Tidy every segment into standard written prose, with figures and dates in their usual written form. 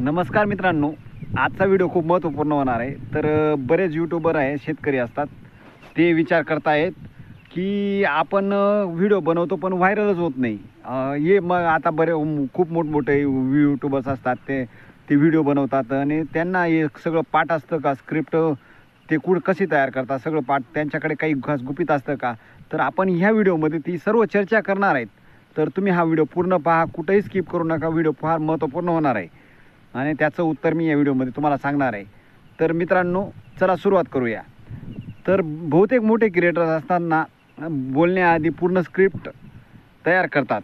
नमस्कार मित्रांनो, आजचा व्हिडिओ खूप महत्त्वपूर्ण होणार आहे. तर बरेच यूट्यूबर आहे, शेतकरी असतात, ते विचार करतायत की आपण व्हिडिओ बनवतो पण व्हायरलच होत नाही. हे मग आता खूप मोठमोठे यूट्यूबर्स असतात, ते व्हिडिओ बनवतात आणि त्यांना हे सगळं पाठ असतं का, स्क्रिप्ट ते कशी तयार करतात, सगळं पाठ त्यांच्याकडे काही गुपित असतं का? तर आपण ह्या व्हिडिओमध्ये ती सर्व चर्चा करणार आहेत. तर तुम्ही हा व्हिडिओ पूर्ण पहा, कुठेही स्किप करू नका. व्हिडिओ फार महत्त्वपूर्ण होणार आहे आणि त्याचं उत्तर मी या व्हिडिओमध्ये तुम्हाला सांगणार आहे. तर मित्रांनो, चला सुरुवात करूया. तर बहुतेक मोठे क्रिएटर्स असताना बोलण्याआधी पूर्ण स्क्रिप्ट तयार करतात.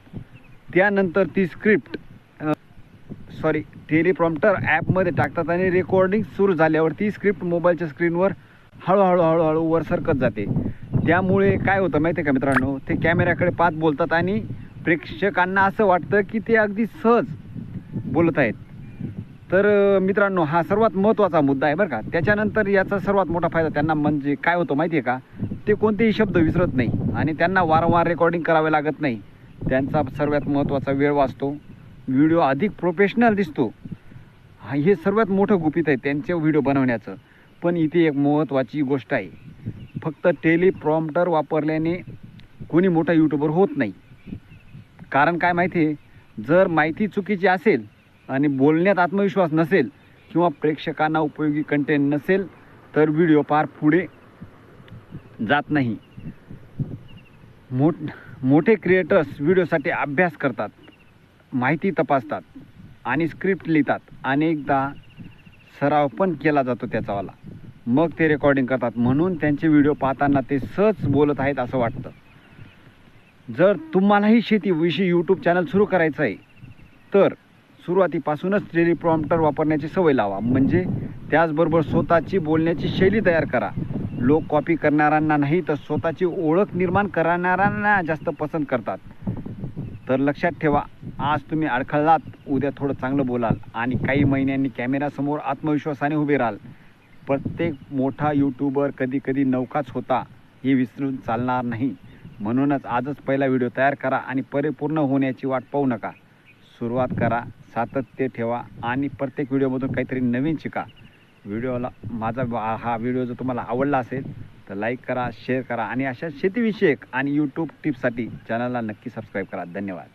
त्यानंतर ती स्क्रिप्ट टेलिप्रॉम्प्टर ॲपमध्ये टाकतात आणि रेकॉर्डिंग सुरू झाल्यावर ती स्क्रिप्ट मोबाईलच्या स्क्रीनवर हळूहळू वर सरकत जाते. त्यामुळे काय होतं माहिती आहे का मित्रांनो, ते कॅमेऱ्याकडे पाहत बोलतात आणि प्रेक्षकांना असं वाटतं की ते अगदी सहज बोलत आहेत. तर मित्रांनो, हा सर्वात महत्त्वाचा मुद्दा आहे बरं का. त्याच्यानंतर याचा सर्वात मोठा फायदा त्यांना म्हणजे काय होतो माहिती आहे का, ते कोणतेही शब्द विसरत नाही आणि त्यांना वारंवार रेकॉर्डिंग करावे लागत नाही. त्यांचा सर्वात महत्त्वाचा वेळ वाचतो, व्हिडिओ अधिक प्रोफेशनल दिसतो. हे सर्वात मोठं गुपित आहे त्यांचे व्हिडिओ बनवण्याचं. पण इथे एक महत्त्वाची गोष्ट आहे, फक्त टेलिप्रॉम्प्टर वापरल्याने कोणी मोठा यूट्यूबर होत नाही. कारण काय माहिती आहे, जर माहिती चुकीची असेल आणि बोलण्यात आत्मविश्वास नसेल किंवा प्रेक्षकांना उपयोगी कंटेंट नसेल तर व्हिडिओ फार पुढे जात नाही. मोठे क्रिएटर्स व्हिडिओसाठी अभ्यास करतात, माहिती तपासतात आणि स्क्रिप्ट लिहितात. अनेकदा सराव पण केला जातो त्याचावाला, मग ते रेकॉर्डिंग करतात. म्हणून त्यांचे व्हिडिओ पाहताना ते सहज बोलत आहेत असं वाटतं. जर तुम्हालाही शेतीविषयी यूट्यूब चॅनल सुरू करायचं आहे तर सुरुवातीपासूनच टेलिप्रॉम्प्टर वापरण्याची सवय लावा. म्हणजे त्याचबरोबर स्वतःची बोलण्याची शैली तयार करा. लोक कॉपी करणाऱ्यांना नाही तर स्वतःची ओळख निर्माण करणाऱ्यांना जास्त पसंत करतात. तर लक्षात ठेवा, आज तुम्ही अडखळलात, उद्या थोडं चांगलं बोलाल आणि काही महिन्यांनी कॅमेऱ्यासमोर आत्मविश्वासाने उभे राहाल. प्रत्येक मोठा यूट्यूबर कधी नौकाच होता हे विसरून चालणार नाही. म्हणूनच आजच पहिला व्हिडिओ तयार करा आणि परिपूर्ण होण्याची वाट पाहू नका. सुरुवात करा, सातत्य ठेवा आणि प्रत्येक व्हिडिओमधून काहीतरी नवीन शिका. हा व्हिडिओ जर तुम्हाला आवडला असेल तर लाईक करा, शेअर करा आणि अशा शेतीविषयक आणि यूट्यूब टिप्ससाठी चॅनलला नक्की सबस्क्राईब करा. धन्यवाद.